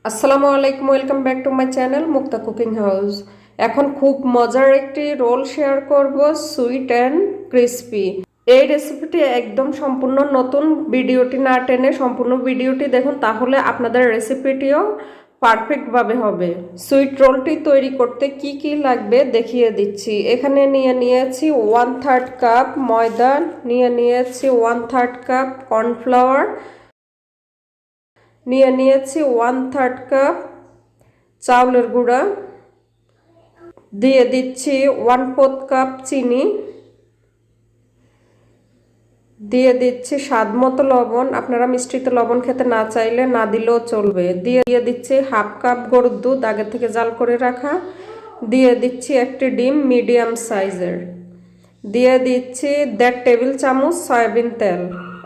আসসালামু আলাইকুম, welcome back to my channel Mukta cooking house. এখন খুব মজার একটি রোল শেয়ার করব, সুইট অ্যান্ড ক্রিস্পি। এই রেসিপিটি একদম সম্পূর্ণ নতুন, ভিডিওটি না টেনে সম্পূর্ণ ভিডিওটি দেখুন, তাহলে আপনাদের রেসিপিটিও পারফেক্টভাবে হবে। সুইট রোলটি তৈরি করতে কি কি লাগবে দেখিয়ে দিচ্ছি। এখানে নিয়েছি 1/3 কাপ ময়দা, নিয়েছি 1/3 কাপ কর্নফ্লাওয়ার, নিয়েছি 1/3 কাপ চাউলের গুঁড়া, দিয়ে দিচ্ছি 1/4 কাপ চিনি, দিয়ে দিচ্ছি স্বাদ মতো লবণ। আপনারা মিষ্টিতে লবণ খেতে না চাইলে না দিলেও চলবে। দিয়ে দিচ্ছি 1/2 কাপ গরুর দুধ আগে থেকে জাল করে রাখা, দিয়ে দিচ্ছি একটি ডিম মিডিয়াম সাইজের, দিয়ে দিচ্ছি 1.5 টেবিল চামচ সয়াবিন তেল।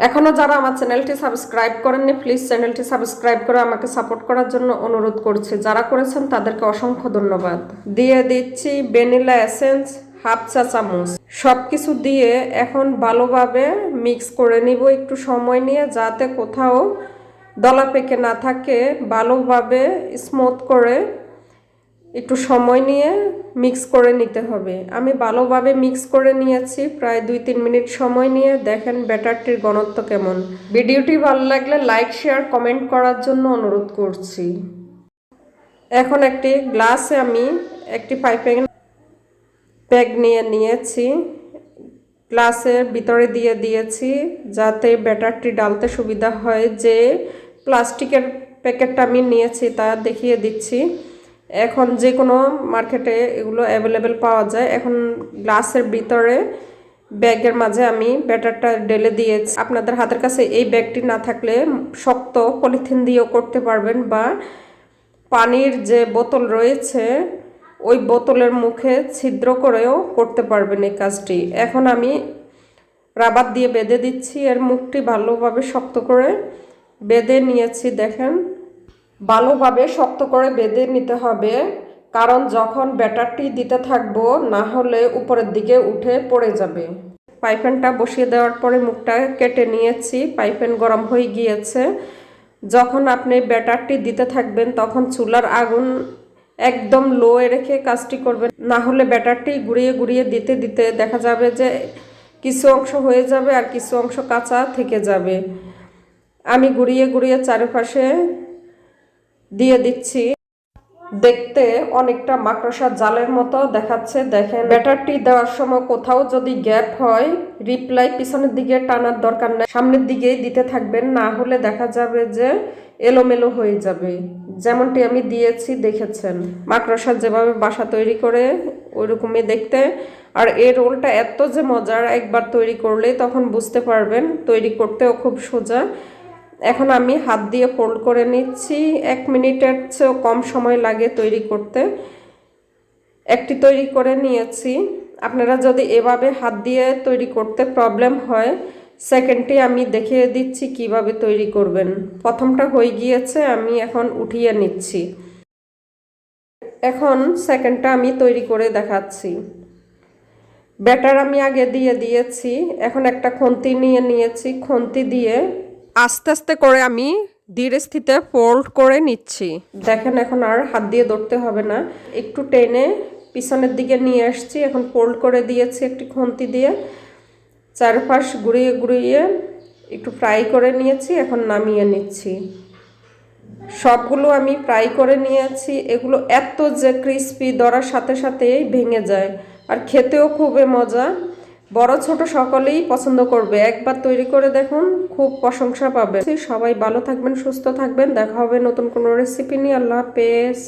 এখনো যারা আমার চ্যানেলটি সাবস্ক্রাইব করেননি, প্লিজ চ্যানেলটি সাবস্ক্রাইব করে আমাকে সাপোর্ট করার জন্য অনুরোধ করছি। যারা করেছেন তাদেরকে অসংখ্য ধন্যবাদ। দিয়ে দিচ্ছি ভ্যানিলা এসেন্স 1/2 চা চামচ। সব কিছু দিয়ে এখন ভালোভাবে মিক্স করে নিব, একটু সময় নিয়ে, যাতে কোথাও দলা পেকে না থাকে। ভালোভাবে স্মুথ করে একটু সময় নিয়ে মিক্স করে নিতে হবে। আমি ভালোভাবে মিক্স করে নিয়েছি প্রায় 2-3 মিনিট সময় নিয়ে। দেখেন ব্যাটারটির ঘনত্ব কেমন। ভিডিওটি ভালো লাগলে লাইক, শেয়ার, কমেন্ট করার জন্য অনুরোধ করছি। এখন একটি গ্লাসে আমি একটি পাইপিং ব্যাগ নিয়েছি, গ্লাসের ভিতরে দিয়ে দিয়েছি যাতে ব্যাটারটি ডালতে সুবিধা হয়। যে প্লাস্টিকের প্যাকেটটা আমি নিয়েছি তা দেখিয়ে দিচ্ছি। এখন যে কোনো মার্কেটে এগুলো অ্যাভেলেবেল পাওয়া যায়। এখন গ্লাসের ভিতরে ব্যাগের মাঝে আমি ব্যাটারটা ঢেলে দিয়েছি। আপনাদের হাতের কাছে এই ব্যাগটি না থাকলে শক্ত পলিথিন দিয়েও করতে পারবেন, বা পানির যে বোতল রয়েছে ওই বোতলের মুখে ছিদ্র করেও করতে পারবেন এই কাজটি। এখন আমি রাবার দিয়ে বেঁধে দিচ্ছি, এর মুখটি ভালোভাবে শক্ত করে বেঁধে নিয়েছি। দেখেন ভালোভাবে শক্ত করে বেঁধে নিতে হবে, কারণ যখন ব্যাটারটি দিতে থাকবো না হলে উপরের দিকে উঠে পড়ে যাবে। পাইপ্যানটা বসিয়ে দেওয়ার পরে মুখটা কেটে নিয়েছি। পাইপ্যান গরম হয়ে গিয়েছে। যখন আপনি ব্যাটারটি দিতে থাকবেন তখন চুলার আগুন একদম লোয়ে রেখে কাজটি করবেন, না হলে ব্যাটারটি ঘুরিয়ে দিতে দিতে দেখা যাবে যে কিছু অংশ হয়ে যাবে আর কিছু অংশ কাঁচা থেকে যাবে। আমি ঘুরিয়ে চারপাশে দিয়ে দিচ্ছি। দেখতে অনেকটা মাকড়সার জালের মতো দেখাচ্ছে। দেখেন ব্যাটারটি দেওয়ার সময় কোথাও যদি গ্যাপ হয়, রিপ্লাই পিছনের দিকে টানার দরকার নেই, সামনের দিকেই দিতে থাকবেন, না হলে দেখা যাবে যে এলোমেলো হয়ে যাবে। যেমনটি আমি দিয়েছি দেখেছেন, মাকড়সার যেভাবে বাসা তৈরি করে ওইরকমই দেখতে। আর এই রোলটা এত যে মজার, একবার তৈরি করলে তখন বুঝতে পারবেন। তৈরি করতেও খুব সোজা। এখন আমি হাত দিয়ে ফোল্ড করে নিচ্ছি। 1 মিনিটের চেয়েও কম সময় লাগে তৈরি করতে। একটি তৈরি করে নিয়েছি। আপনারা যদি এভাবে হাত দিয়ে তৈরি করতে প্রবলেম হয়, সেকেন্ডটি আমি দেখিয়ে দিচ্ছি কিভাবে তৈরি করবেন। প্রথমটা হয়ে গিয়েছে, আমি এখন উঠিয়ে নিচ্ছি। এখন সেকেন্ডটা আমি তৈরি করে দেখাচ্ছি। ব্যাটার আমি আগে দিয়ে দিয়েছি। এখন একটা খুন্তি নিয়েছি, খুন্তি দিয়ে আস্তে আস্তে করে আমি ধীরে স্থিতে ফোল্ড করে নিচ্ছি। দেখেন এখন আর হাত দিয়ে ধরতে হবে না, একটু টেনে পিছনের দিকে নিয়ে আসছি। এখন ফোল্ড করে দিয়েছি একটি খুন্তি দিয়ে, চারপাশ ঘুরিয়ে একটু ফ্রাই করে নিয়েছি। এখন নামিয়ে নিচ্ছি। সবগুলো আমি ফ্রাই করে নিয়েছি। এগুলো এত যে ক্রিস্পি, ধরার সাথে সাথেই ভেঙে যায়, আর খেতেও খুবই মজা। বড় ছোট সকলেই পছন্দ করবে। একবার তৈরি করে দেখুন, খুব প্রশংসা পাবেন। সবাই ভালো থাকবেন, সুস্থ থাকবেন। দেখা হবে নতুন কোনো রেসিপি নিয়ে। আল্লাহ হাফেজ।